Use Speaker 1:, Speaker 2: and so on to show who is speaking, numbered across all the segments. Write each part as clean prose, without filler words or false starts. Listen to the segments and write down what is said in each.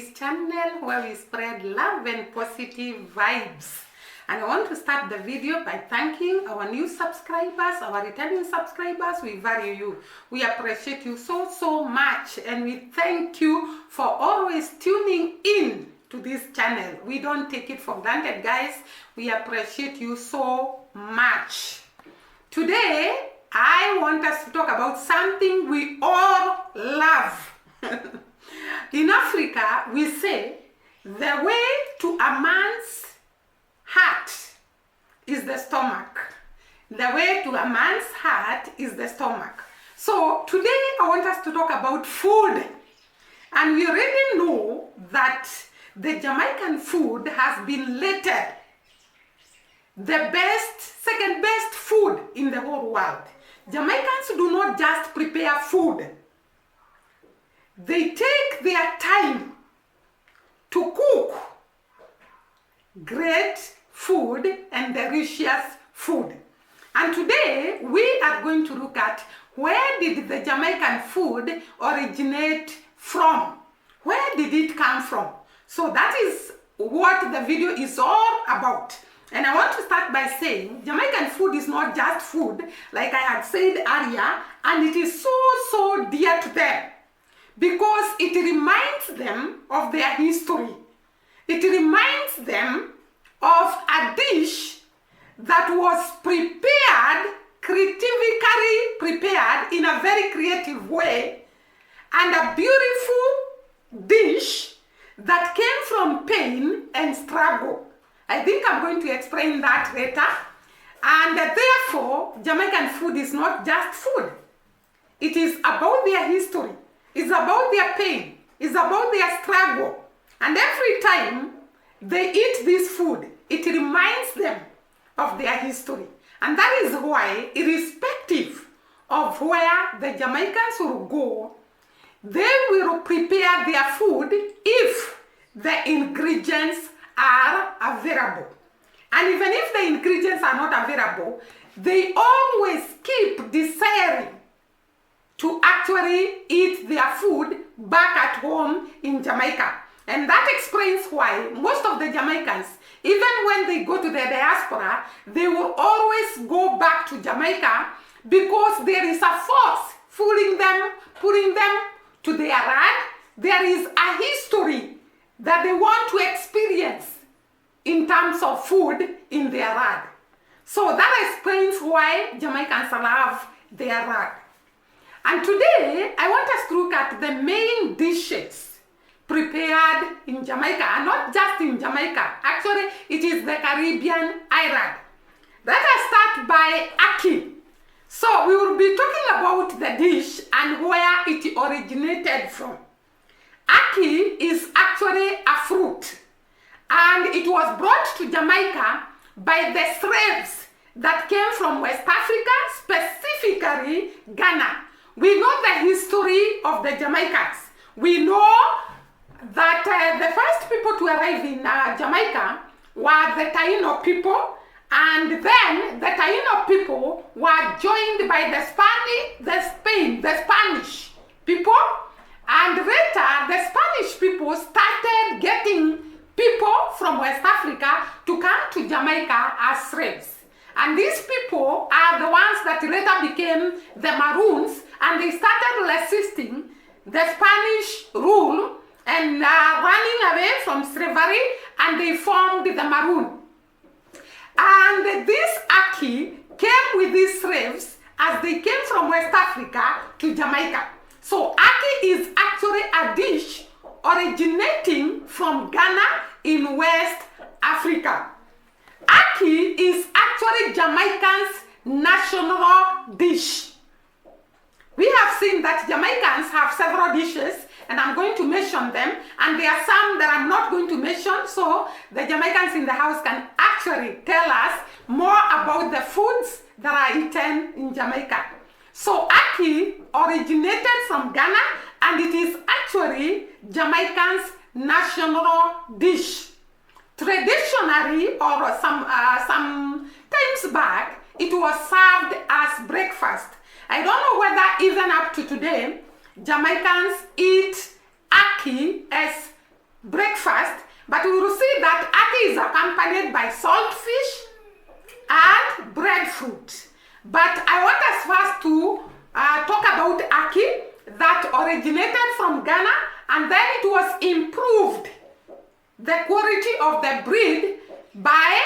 Speaker 1: this channel where we spread love and positive vibes. And I want to start the video by thanking our new subscribers, our returning subscribers. We value you. We appreciate you so much, and we thank you for always tuning in to this channel. We don't take it for granted, guys. We appreciate you so much. Today I want us to talk about something we all love. In Africa, we say the way to a man's heart is the stomach. The way to a man's heart is the stomach. So today I want us to talk about food. And we already know that the Jamaican food has been rated the second best food in the whole world. Jamaicans do not just prepare food. They take their time to cook great food and delicious food. And today we are going to look at where did the Jamaican food originate from? Where did it come from? So that is what the video is all about. And I want to start by saying Jamaican food is not just food, like I had said earlier, and it is so dear to them because it reminds them of their history. It reminds them of a dish that was creatively prepared in a very creative way, and a beautiful dish that came from pain and struggle. I think I'm going to explain that later. And therefore, Jamaican food is not just food. It is about their history. It's about their pain. It's about their struggle. And every time they eat this food, it reminds them of their history. And that is why, irrespective of where the Jamaicans will go, they will prepare their food if the ingredients are available. And even if the ingredients are not available, they always keep desiring to actually eat their food back at home in Jamaica. And that explains why most of the Jamaicans, even when they go to the diaspora, they will always go back to Jamaica because there is a force pulling them to their land. There is a history that they want to experience in terms of food in their land. So that explains why Jamaicans love their land. And today, I want us to look at the main dishes prepared in Jamaica, and not just in Jamaica. Actually, it is the Caribbean island. Let us start by Ackee. So we will be talking about the dish and where it originated from. Ackee is actually a fruit, and it was brought to Jamaica by the slaves that came from West Africa, specifically Ghana. We know the history of the Jamaicans. We know that the first people to arrive in Jamaica were the Taino people, and then the Taino people were joined by the Spanish people. And later, the Spanish people started getting people from West Africa to come to Jamaica as slaves. And these people are the ones that later became the Maroons, and they started resisting the Spanish rule and running away from slavery, and they formed the Maroon. And this Ackee came with these slaves as they came from West Africa to Jamaica. So Ackee is actually a dish originating from Ghana in West Africa. Ackee is actually Jamaican's national dish. We have seen that Jamaicans have several dishes, and I'm going to mention them, and there are some that I'm not going to mention, so the Jamaicans in the house can actually tell us more about the foods that are eaten in Jamaica. So Ackee originated from Ghana, and it is actually Jamaican's national dish. Traditionally, or some times back, it was served as breakfast. I don't know whether even up to today, Jamaicans eat Ackee as breakfast, but we will see that ackee is accompanied by saltfish and breadfruit. But I want us first to talk about ackee that originated from Ghana, and then it was improved, the quality of the breed, by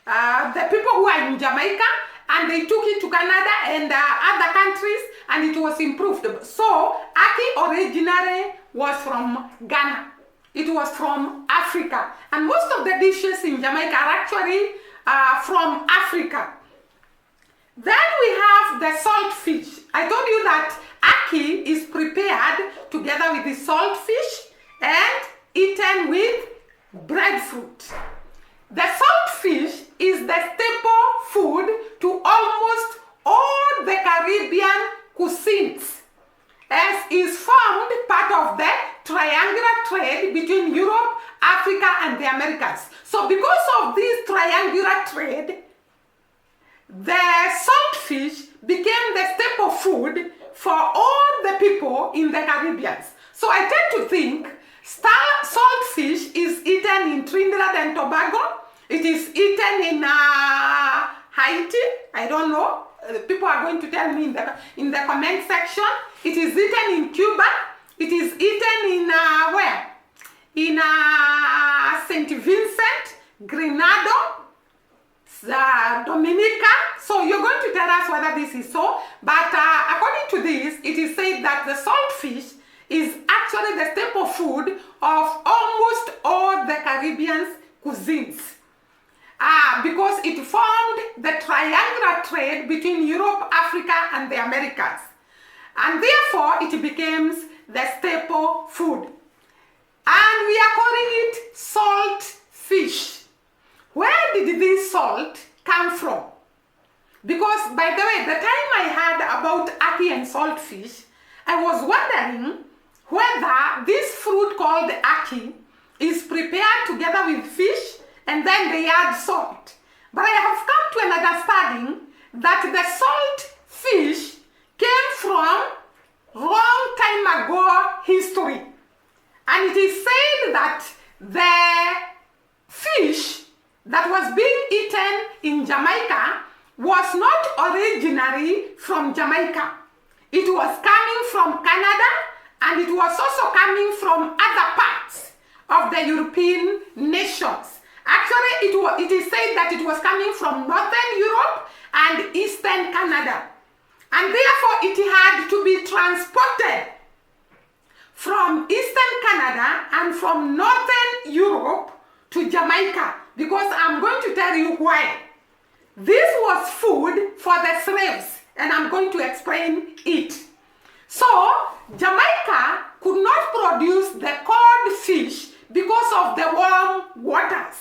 Speaker 1: the people who are in Jamaica, and they took it to Canada and other countries, and it was improved. So ackee originally was from Ghana. It was from Africa, and most of the dishes in Jamaica are actually from Africa. Then we have the saltfish. I told you that ackee is prepared together with the saltfish and eaten with breadfruit. The saltfish is the staple food to almost all the Caribbean cuisines, as is formed part of the triangular trade between Europe, Africa, and the Americas. So because of this triangular trade, the saltfish became the staple food for all the people in the Caribbean. So I tend to think saltfish is eaten in Trinidad and Tobago. It is eaten in Haiti. I don't know. People are going to tell me in the comment section. It is eaten in Cuba. It is eaten in where? In St. Vincent, Grenada, Dominica. So you're going to tell us whether this is so. But according to this, it is said that the saltfish is actually the staple food of almost all the Caribbean cuisines. Because it formed the triangular trade between Europe, Africa, and the Americas. And therefore, it becomes the staple food. And we are calling it salt fish. Where did this salt come from? Because, by the way, the time I heard about ackee and saltfish, I was wondering whether this fruit called ackee is prepared together with fish and then they add salt. But I have come to an understanding that the salt fish came from long time ago history. And it is said that the fish that was being eaten in Jamaica was not originally from Jamaica. It was coming from Canada, and it was also coming from other parts of the European nations. Actually, it is said that it was coming from Northern Europe and Eastern Canada. And therefore, it had to be transported from Eastern Canada and from Northern Europe to Jamaica, because I'm going to tell you why. This was food for the slaves, and I'm going to explain it. So, Jamaica could not produce the cod fish because of the warm waters.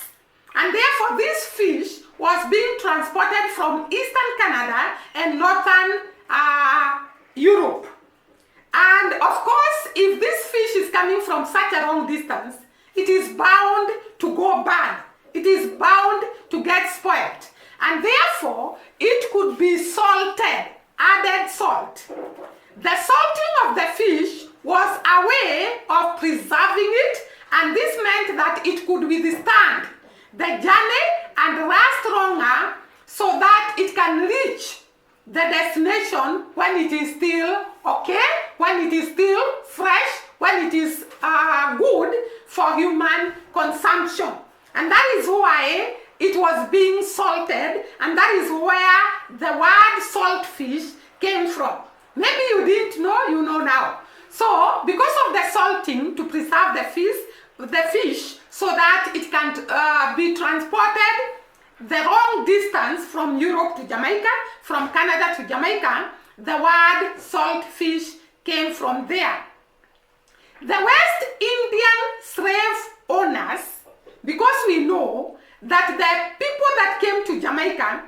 Speaker 1: And therefore, this fish was being transported from Eastern Canada and Northern Europe. And of course, if this fish is coming from such a long distance, it is bound to go bad. It is bound to get spoiled. And therefore, it could be salted, added salt. The salting of the fish was a way of preserving it, and this meant that it could withstand the journey and last longer, so that it can reach the destination when it is still okay, when it is still fresh, when it is good for human consumption. And that is why it was being salted, and that is where the word saltfish came from. Maybe you didn't know, you know now. So, because of the salting to preserve the fish so that it can be transported the long distance from Europe to Jamaica, from Canada to Jamaica, the word saltfish came from there. The West Indian slave owners, because we know that the people that came to Jamaica,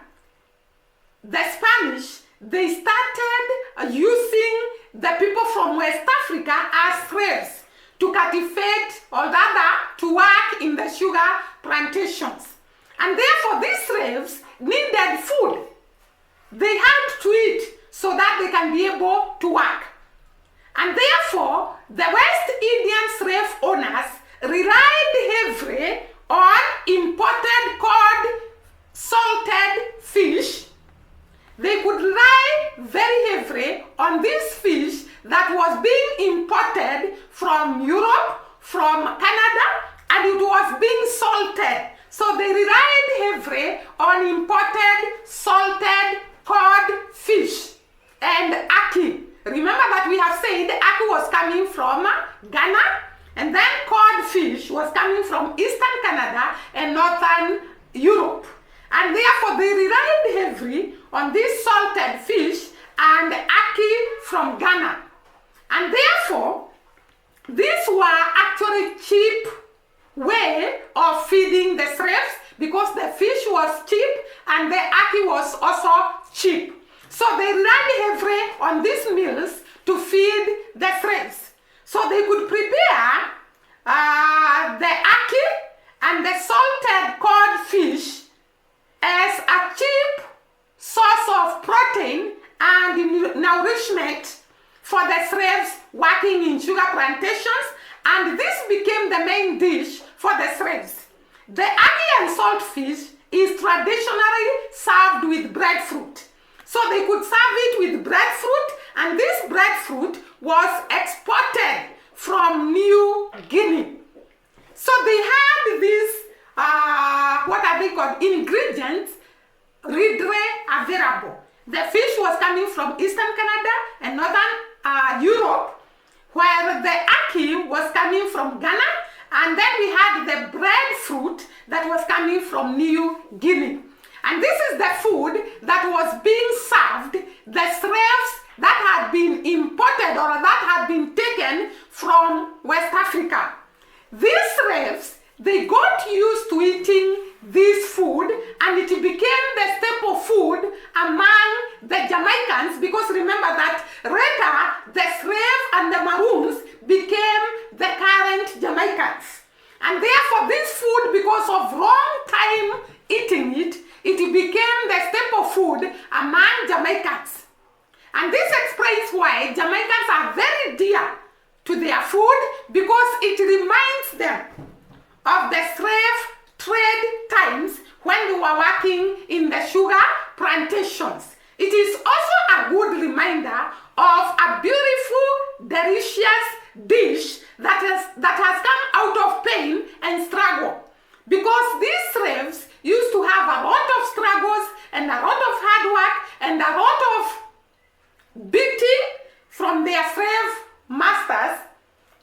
Speaker 1: the Spanish, they started using the people from West Africa as slaves to cultivate, or rather to work in the sugar plantations. And therefore these slaves needed food. They had to eat so that they can be able to work. And therefore the West Indian slave owners, relied heavily on imported cod, salted fish. They could rely very heavily on this fish that was being imported from Europe, from Canada, and it was being salted. So they relied heavily on imported salted cod fish and ackee. Remember that we have said ackee was coming from Ghana, and then cod fish was coming from Eastern Canada and Northern Europe. And therefore they relied heavily on this salted fish and ackee from Ghana. And therefore, these were actually cheap way of feeding the slaves because the fish was cheap and the ackee was also cheap. So they relied heavily on these meals to feed the slaves. So they could prepare the ackee and the salted cod fish as a cheap source of protein and nourishment for the slaves working in sugar plantations, and this became the main dish for the slaves. The ackee and saltfish is traditionally served with breadfruit. So they could serve it with breadfruit, and this breadfruit was exported from New Guinea. So they had these, what are they called, ingredients readily available. The fish was coming from Eastern Canada and Northern Europe, where the ackee was coming from Ghana, and then we had the breadfruit that was coming from New Guinea. And this is the food that was being served the slaves that had been imported or that had been taken from West Africa. These slaves, they got used to eating this food, and it became the staple food among the Jamaicans, because remember that later the slave and the maroons became the current Jamaicans. And therefore this food, because of long time eating it, it became the staple food among Jamaicans. And this explains why Jamaicans are very dear to their food, because it reminds them of the slave trade times when they were working in the sugar plantations. It is also a good reminder of a beautiful, delicious dish that has come out of pain and struggle. Because these slaves used to have a lot of struggles and a lot of hard work and a lot of beating from their slave masters,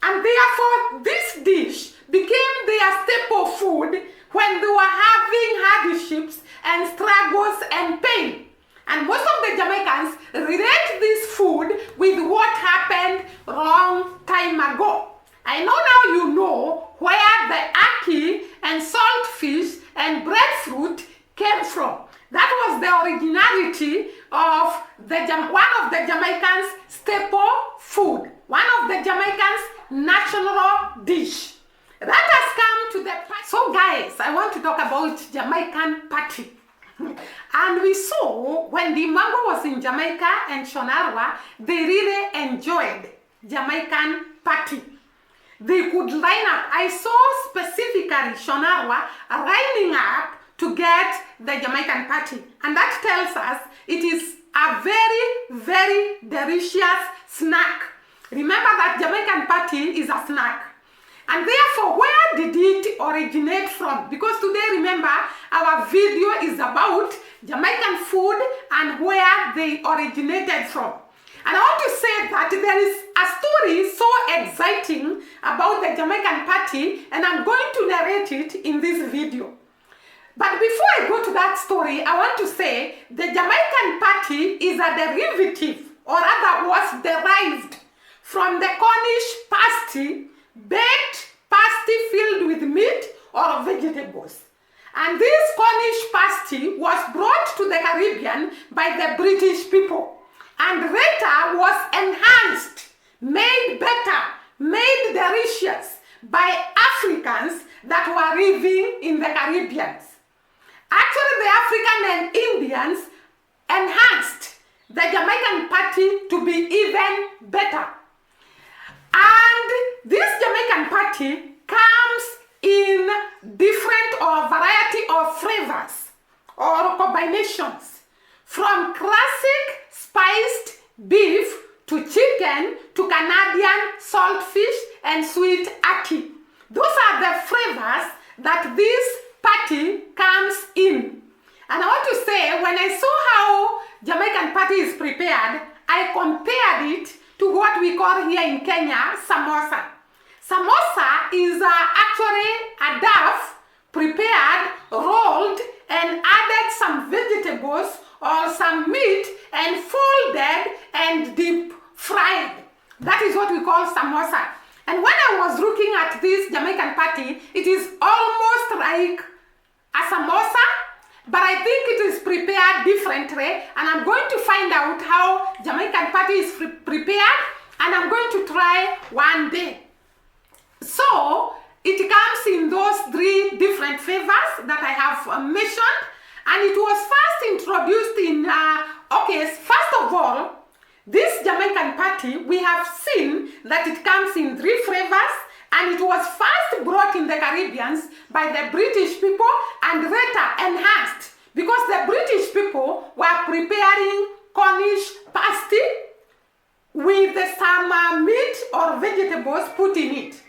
Speaker 1: and therefore this dish became their staple food when they were having hardships and struggles and pain. And most of the Jamaicans relate this food with what happened long time ago. I know now you know where the ackee and saltfish and breadfruit came from. That was the originality of one of the Jamaicans' staple food, one of the Jamaicans' national dish. That has come to the party. So guys, I want to talk about Jamaican party. And we saw when the mango was in Jamaica and Shonarwa, they really enjoyed Jamaican party. They could line up. I saw specifically Shonarwa lining up to get the Jamaican party. And that tells us it is a very, very delicious snack. Remember that Jamaican party is a snack. And therefore, where did it originate from? Because today, remember, our video is about Jamaican food and where they originated from. And I want to say that there is a story so exciting about the Jamaican party, and I'm going to narrate it in this video. But before I go to that story, I want to say the Jamaican party is a derivative, or rather was derived from the Cornish pasty, baked pasty filled with meat or vegetables. And this Cornish pasty was brought to the Caribbean by the British people, and later was enhanced, made better, made delicious by Africans that were living in the Caribbean. Actually, the African and Indians enhanced the Jamaican party to be even better. And this Jamaican party came in different or variety of flavors or combinations, from classic spiced beef to chicken to Canadian saltfish and sweet ackee. Those are the flavors that this patty comes in. And I want to say, when I saw how Jamaican patty is prepared, I compared it to what we call here in Kenya samosa. Samosa is actually a duff prepared, rolled, and added some vegetables or some meat and folded and deep fried. That is what we call samosa. And when I was looking at this Jamaican patty, it is almost like a samosa, but I think it is prepared differently, and I'm going to find out how Jamaican patty is prepared, and I'm going to try one day. So it comes in those 3 different flavors that I have mentioned, and it was first introduced in, first of all, this Jamaican patty, we have seen that it comes in 3 flavors, and it was first brought in the Caribbean by the British people and later enhanced because the British people were preparing Cornish pasty with some meat or vegetables put in it.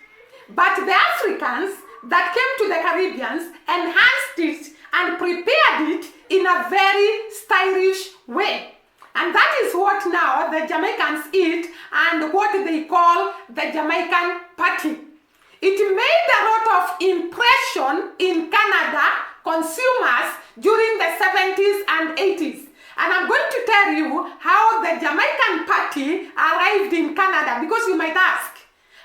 Speaker 1: But the Africans that came to the Caribbean enhanced it and prepared it in a very stylish way. And that is what now the Jamaicans eat and what they call the Jamaican patty. It made a lot of impression in Canada consumers during the 70s and 80s. And I'm going to tell you how the Jamaican patty arrived in Canada, because you might ask,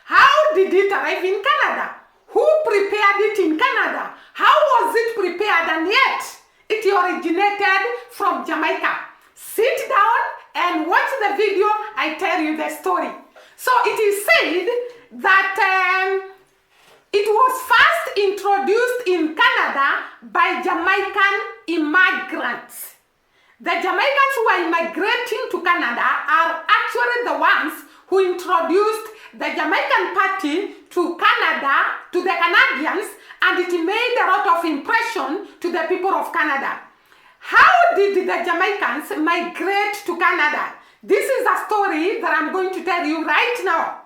Speaker 1: how did it arrive in Canada? Who prepared it in Canada? How was it prepared? And yet, it originated from Jamaica. Sit down and watch the video, I tell you the story. So it is said that it was first introduced in Canada by Jamaican immigrants. The Jamaicans who are immigrating to Canada are actually the ones who introduced the Jamaican patty to Canada, to the Canadians, and it made a lot of impression to the people of Canada. How did the Jamaicans migrate to Canada? This is a story that I'm going to tell you right now.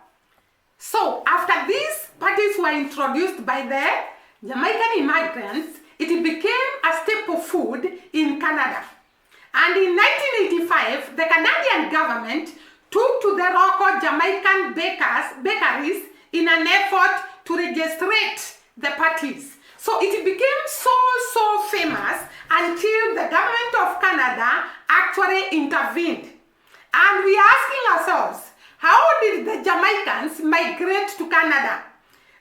Speaker 1: So, after these patties were introduced by the Jamaican immigrants, it became a staple food in Canada. And in 1985, the Canadian government took to the local Jamaican bakeries in an effort to registrate the patties. So it became so famous until the government of Canada actually intervened. And we are asking ourselves, how did the Jamaicans migrate to Canada?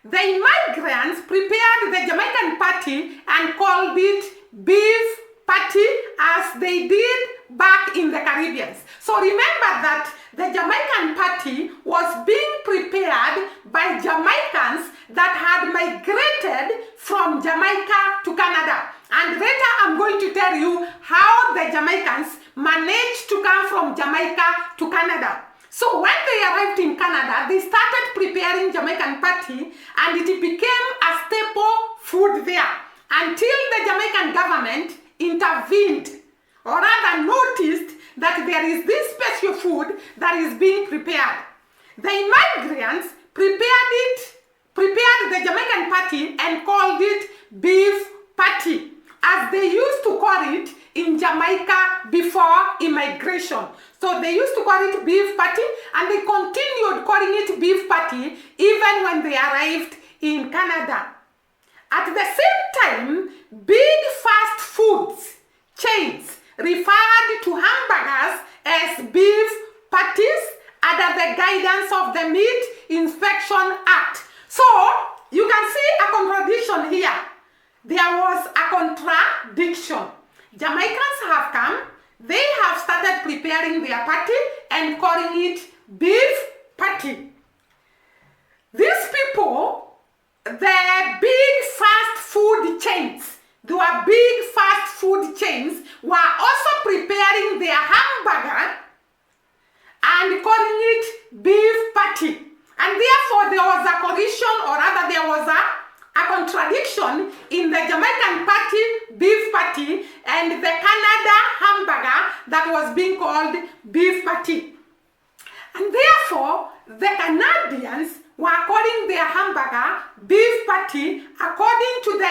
Speaker 1: The immigrants prepared the Jamaican patty and called it beef patty, as they did back in the Caribbean. So remember that the Jamaican patty was being prepared by Jamaicans that had migrated from Jamaica to Canada. And later I'm going to tell you how the Jamaicans managed to come from Jamaica to Canada. So when they arrived in Canada, they started preparing Jamaican patty, and it became a staple food there until the Jamaican government intervened, or rather noticed that there is this special food that is being prepared. The immigrants prepared the Jamaican patty and called it beef patty, as they used to call it in Jamaica before immigration. So they used to call it beef patty, and they continued calling it beef patty even when they arrived in Canada. At the same time, big fast foods chains referred to hamburgers as beef patties under the guidance of the Meat Inspection Act. So you can see a contradiction here. There was a contradiction. Jamaicans have come, they have started preparing their patty and calling it beef patty. These people, the big fast food chains, were also preparing their hamburger and calling it beef patty. And therefore there was a collision, or rather there was a contradiction and the Canada hamburger that was being called beef patty. And therefore, the Canadians were calling their hamburger beef patty according to the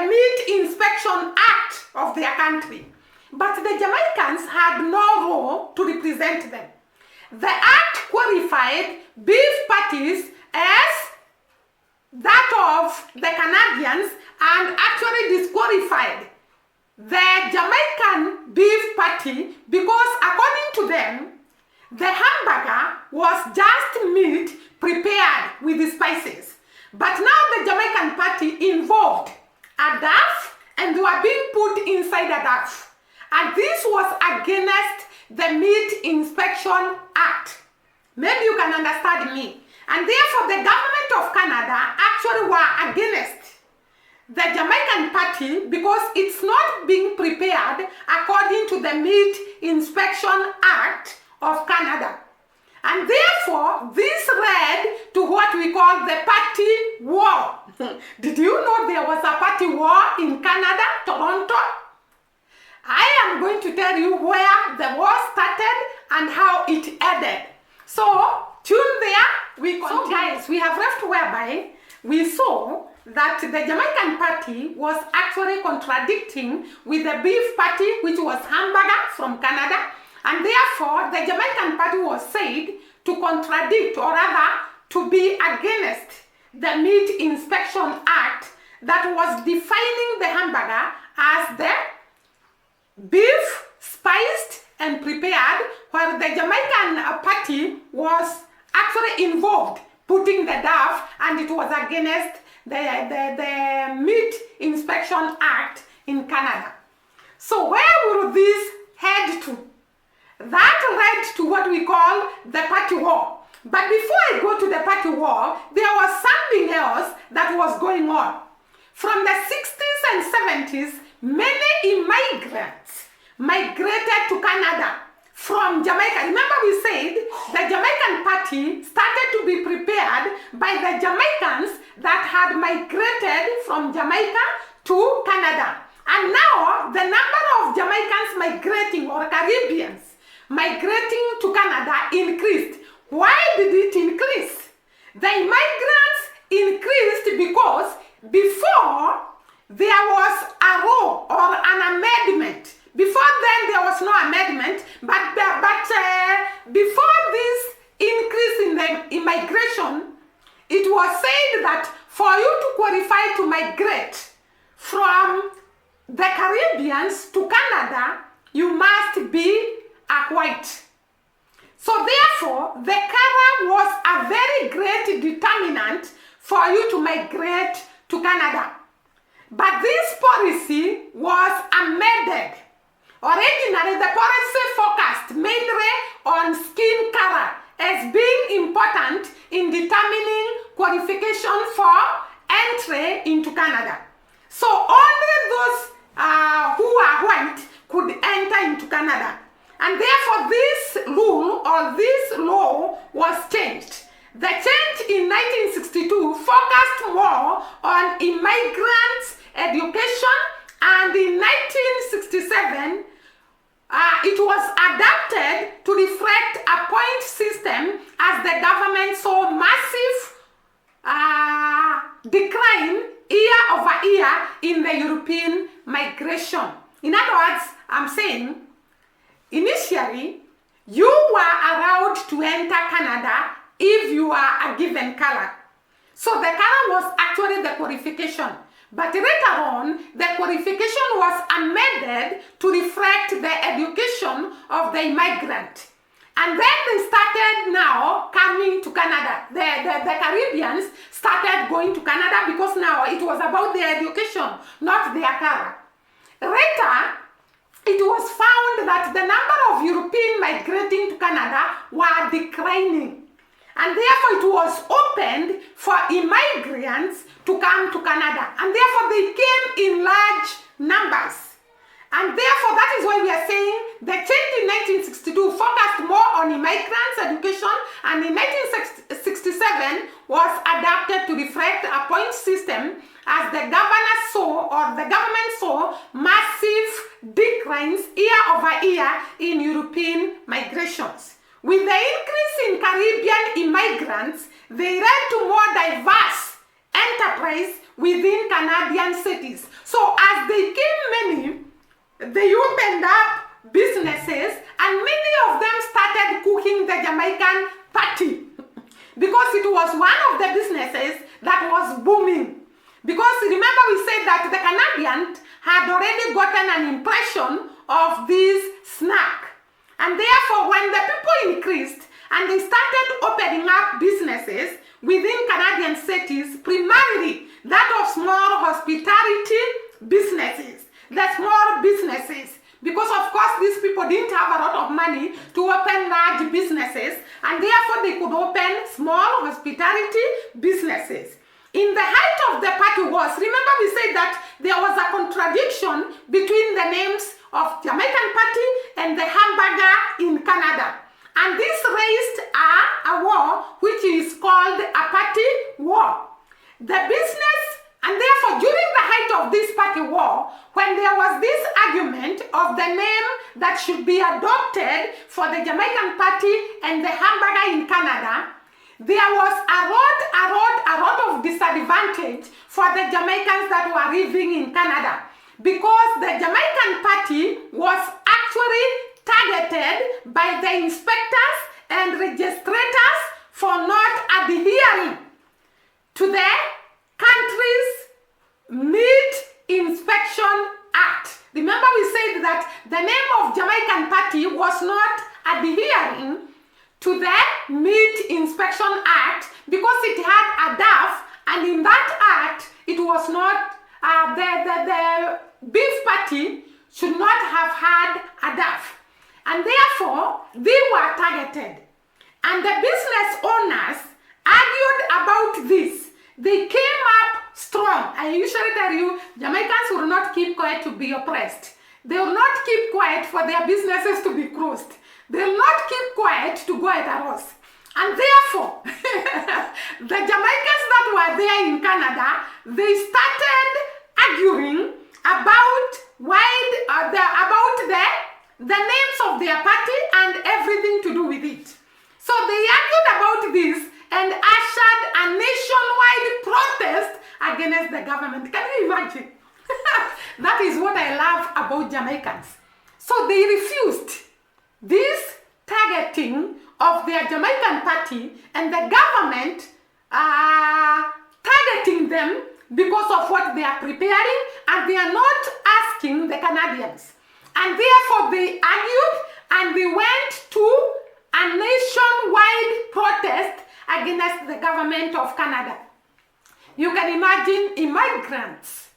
Speaker 1: Meat Inspection Act of their country. But the Jamaicans had no law to represent them. The act qualified beef patties as that of the Canadians and actually disqualified the Jamaican beef patty because according to them, the hamburger was just meat prepared with the spices. But now the Jamaican patty involved a duff and they were being put inside a duff. And this was against the Meat Inspection Act. Maybe you can understand me. And therefore the government of Canada actually were against the Jamaican patty because it's not being prepared according to the Meat Inspection Act of Canada. And therefore, this led to what we call the patty war. Did you know there was a patty war in Canada, Toronto? I am going to tell you where the war started and how it ended. So, tune there, we continue. So guys, we have left whereby we saw that the Jamaican patty was actually contradicting with the beef patty, which was hamburger from Canada. And therefore, the Jamaican patty was said to contradict, or rather, to be against the Meat Inspection Act that was defining the hamburger as the beef spiced and prepared, while the Jamaican patty was actually involved putting the duff, and it was against the Meat Inspection Act in Canada. So where will this head to? That led to what we call the patty war. But before I go to the patty war, there was something else that was going on. From the 60s and 70s, many immigrants migrated to Canada from Jamaica. Remember we said the Jamaican patty started to be prepared by the Jamaicans that had migrated from Jamaica to Canada. And now the number of Jamaicans migrating, or Caribbeans migrating to Canada, increased. Why did it increase? The immigrants increased because before there was a law or an amendment. Before then there was no amendment, but before this increase in the immigration, it was said that for you to qualify to migrate from the Caribbeans to Canada, you must be a white. So therefore, the color was a very great determinant for you to migrate to Canada. But this policy was amended. Originally, the policy focused mainly on skin color as being important in determining qualification for entry into Canada. So only those who are white could enter into Canada. And therefore this rule or this law was changed. The change in 1962 focused more on immigrants' education, and in 1967 it was adapted to reflect a point system as the government saw massive decline year over year in the European migration. In other words, I'm saying, initially, you were allowed to enter Canada if you are a given color. So the color was actually the qualification. But later on, the qualification was amended to reflect the education of the immigrant. And then they started now coming to Canada. The Caribbeans started going to Canada because now it was about their education, not their color. Later, it was found that the number of Europeans migrating to Canada were declining. And therefore it was opened for immigrants to come to Canada. And therefore they came in large numbers. And therefore, that is why we are saying the change in 1962 focused more on immigrants' education, and in 1967 was adapted to reflect a point system as the government saw massive declines year over year in European migrations. With the increase in Caribbean immigrants, they led to more diverse enterprise within Canadian cities. So as they came many, they opened up businesses, and many of them started cooking the Jamaican patty because it was one of the businesses that was booming. Because remember, we said that the Canadians had already gotten an impression of this snack. And therefore, when the people increased and they started opening up businesses within Canadian cities, primarily that of small hospitality businesses, the small businesses, because of course these people didn't have a lot of money to open large businesses, and therefore they could open small hospitality businesses. In the height of the party wars, remember we said that there was a contradiction between the names of Jamaican party and the hamburger in Canada. And this raised a war which is called a party war. The business, and therefore during the height of this party war, when there was this argument of the name that should be adopted for the Jamaican party and the hamburger in Canada, there was a lot of disadvantage for the Jamaicans that were living in Canada, because the Jamaican party was actually targeted by the inspectors and registrators for not adhering to the country's Meat Inspection Act. Remember we said that the name of Jamaican party was not adhering to the Meat Inspection Act because it had a DAF, and in that act it was not, the beef party should not have had a DAF, and therefore they were targeted. And the business owners argued about this. They came up strong. I usually tell you, Jamaicans will not keep quiet to be oppressed. They will not keep quiet for their businesses to be closed. They will not keep quiet to go at a loss. And therefore, the Jamaicans that were there in Canada, they started arguing about the names of their party and everything to do with it. So they argued about this and ushered a nationwide protest against the government. Can you imagine? That is what I love about Jamaicans. So they refused this targeting of their Jamaican party and the government targeting them because of what they are preparing, and they are not asking the Canadians. And therefore they argued and they went to a nationwide protest against the government of Canada. You can imagine immigrants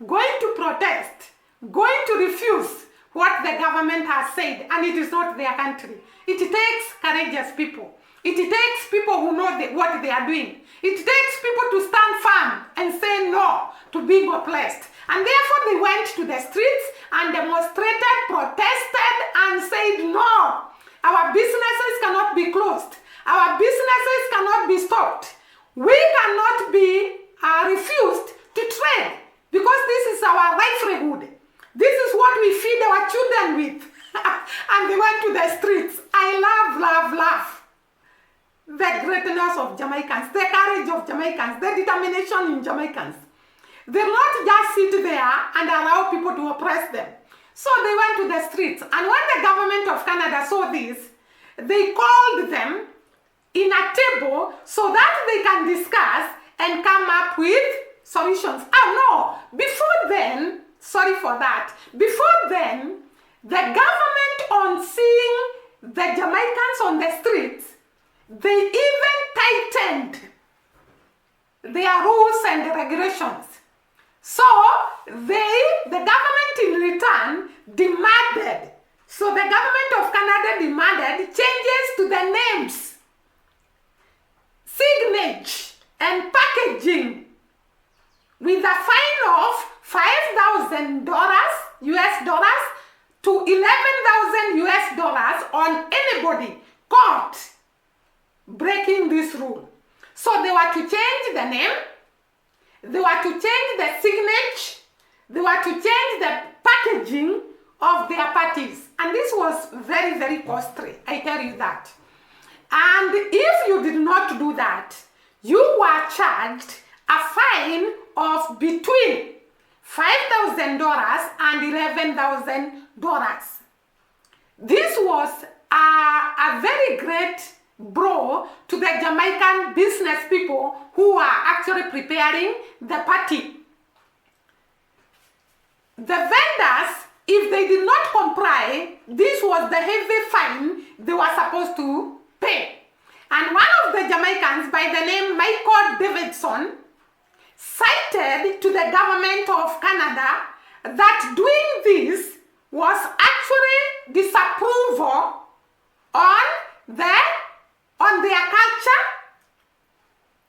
Speaker 1: going to protest, going to refuse what the government has said, and it is not their country. It takes courageous people. It takes people who know what they are doing. It takes people to stand firm and say no to being oppressed. And therefore they went to the streets and demonstrated, protested, and said no. Our businesses cannot be closed. Our businesses cannot be stopped. We cannot be refused to trade, because this is our livelihood. This is what we feed our children with. And they went to the streets. I love the greatness of Jamaicans, the courage of Jamaicans, the determination in Jamaicans. They not just sit there and allow people to oppress them. So they went to the streets. And when the government of Canada saw this, they called them in a table so that they can discuss and come up with solutions. Oh no, before then, sorry for that, before then, the government, on seeing the Jamaicans on the streets, they even tightened their rules and regulations. So the government in return demanded, so the government of Canada demanded changes to the names, signage, and packaging, with a fine of $5,000 US dollars to 11,000 US dollars on anybody caught breaking this rule. So they were to change the name, they were to change the signature, they were to change the packaging of their parties. And this was very, very costly, I tell you that. And if you did not do that, you were charged a fine of between $5,000 and $11,000. This was a very great blow to the Jamaican business people who are actually preparing the party. The vendors, if they did not comply, this was the heavy fine they were supposed to pay. And one of the Jamaicans by the name Michael Davidson cited to the government of Canada that doing this was actually disapproval on their culture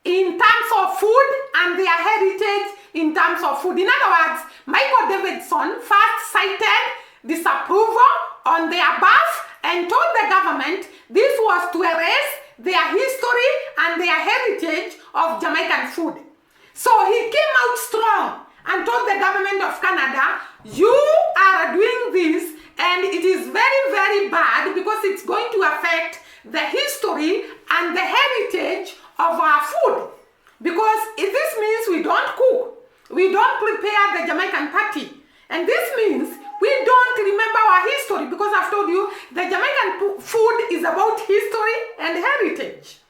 Speaker 1: in terms of food and their heritage in terms of food. In other words, Michael Davidson first cited disapproval on the above and told the government this was to erase their history and their heritage of Jamaican food. So he came out strong and told the government of Canada, you are doing this and it is very, very bad because it's going to affect the history and the heritage of our food. Because this means we don't cook, we don't prepare the Jamaican party. And this means we don't remember our history because I've told you the Jamaican food is about history and heritage.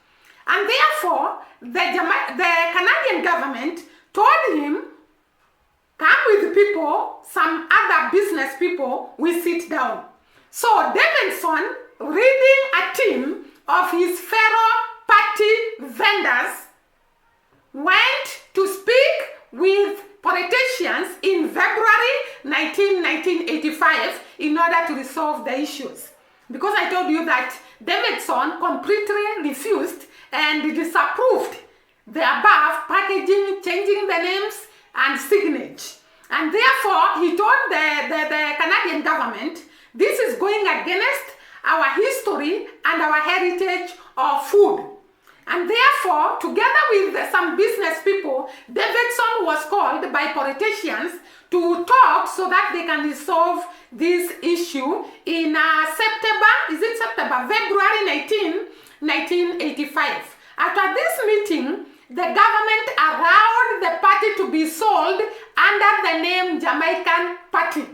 Speaker 1: And therefore, the Canadian government told him, come with people, some other business people, we sit down. So Davidson, leading a team of his fellow party vendors, went to speak with politicians in February 1985 in order to resolve the issues. Because I told you that Davidson completely refused and disapproved the above packaging, changing the names and signage. And therefore, he told the Canadian government, this is going against our history and our heritage of food. And therefore, together with some business people, Davidson was called by politicians to talk so that they can resolve this issue in February 19, 1985. After this meeting, the government allowed the party to be sold under the name Jamaican Party.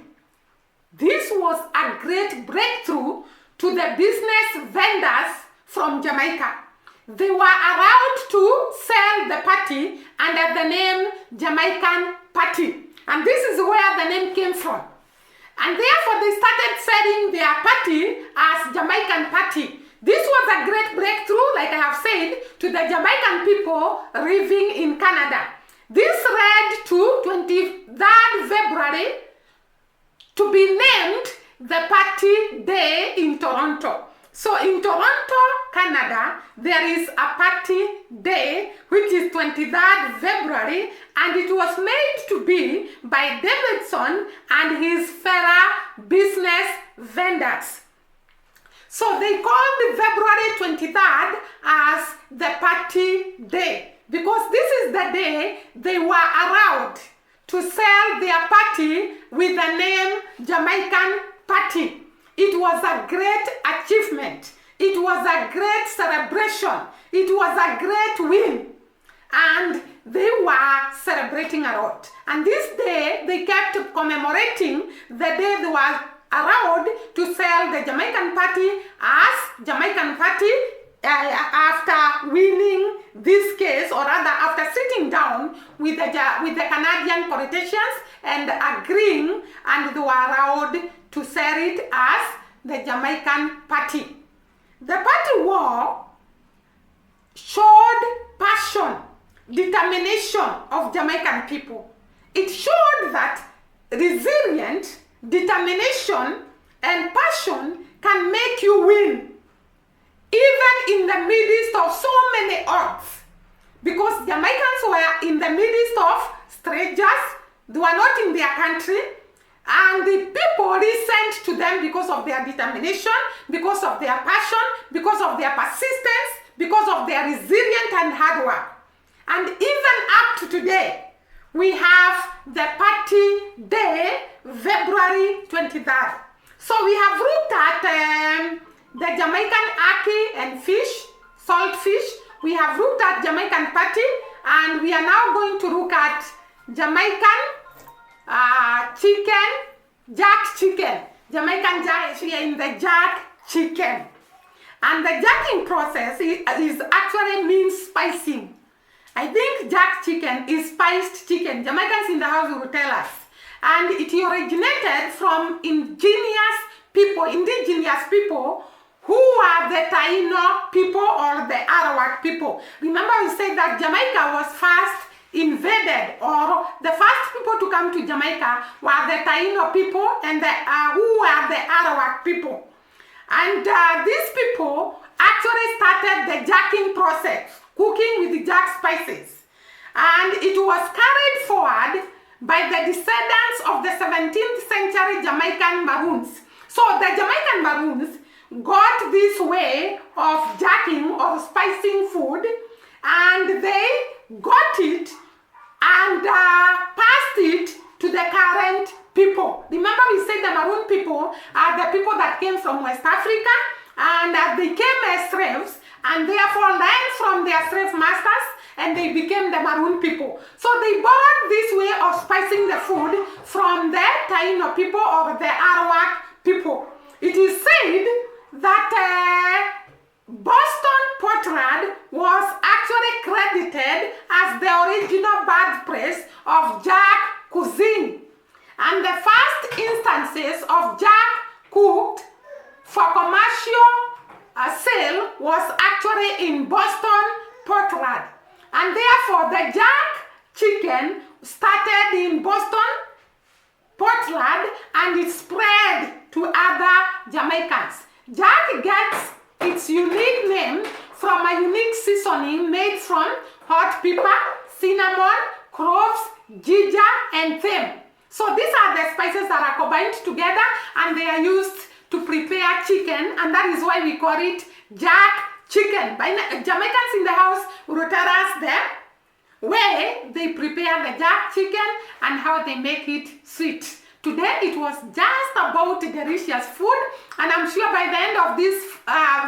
Speaker 1: This was a great breakthrough to the business vendors from Jamaica. They were allowed to sell the party under the name Jamaican Party. And this is where the name came from. And therefore they started selling their party as Jamaican Party. This was a great breakthrough, like I have said, to the Jamaican people living in Canada. This led to 23rd February to be named the Party Day in Toronto. So in Toronto, Canada, there is a Party Day, which is 23rd February, and it was made to be by Davidson and his fellow business vendors. So they called February 23rd as the Party Day, because this is the day they were allowed to sell their party with the name Jamaican Party. It was a great achievement. It was a great celebration. It was a great win. And they were celebrating a lot. And this day, they kept commemorating the day they were allowed to sell the Jamaican Party as Jamaican Party after winning this case, or rather after sitting down with the Canadian politicians and agreeing, and they were allowed to sell it as the Jamaican Party. The party war showed passion, determination of Jamaican people. It showed that resilience, determination, and passion can make you win, even in the midst of so many odds. Because Jamaicans were in the midst of strangers, they were not in their country, and the of their determination, because of their passion, because of their persistence, because of their resilience and hard work. And even up to today, we have the party day, February 23rd. So we have looked at the Jamaican ackee and fish, saltfish. We have looked at Jamaican party, and we are now going to look at Jamaican chicken, jack chicken. Jamaican jack, we are in the jack chicken. And the jacking process is actually means spicing. I think jack chicken is spiced chicken. Jamaicans in the house will tell us. And it originated from indigenous people who are the Taino people or the Arawak people. Remember we said that Jamaica was first invaded, or the first people to come to Jamaica were the Taino people and who were the Arawak people. And these people actually started the jacking process, cooking with jack spices. And it was carried forward by the descendants of the 17th century Jamaican Maroons. So the Jamaican Maroons got this way of jacking or spicing food, and they got it and passed it to the current people. Remember we said the Maroon people are the people that came from West Africa and became slaves, and therefore learned from their slave masters, and they became the Maroon people. So they borrowed this way of spicing the food from the Taino people or the Arawak people. It is said that Boston Portland was actually credited as the original birthplace of jack cuisine. And the first instances of jack cooked for commercial sale was actually in Boston Portland. And therefore the jack chicken started in Boston Portland, and it spread to other Jamaicans. Jack gets its unique name from a unique seasoning made from hot pepper, cinnamon, cloves, ginger, and thyme. So these are the spices that are combined together, and they are used to prepare chicken, and that is why we call it jack chicken. Jamaicans in the house will tell us the way they prepare the jack chicken and how they make it sweet. Today it was just about delicious food, and I'm sure by the end of this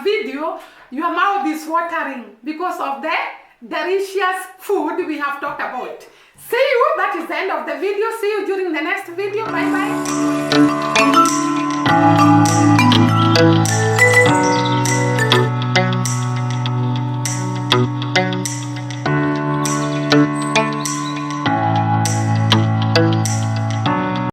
Speaker 1: video your mouth is watering because of the delicious food we have talked about. See you, that is the end of the video. See you during the next video. Bye bye.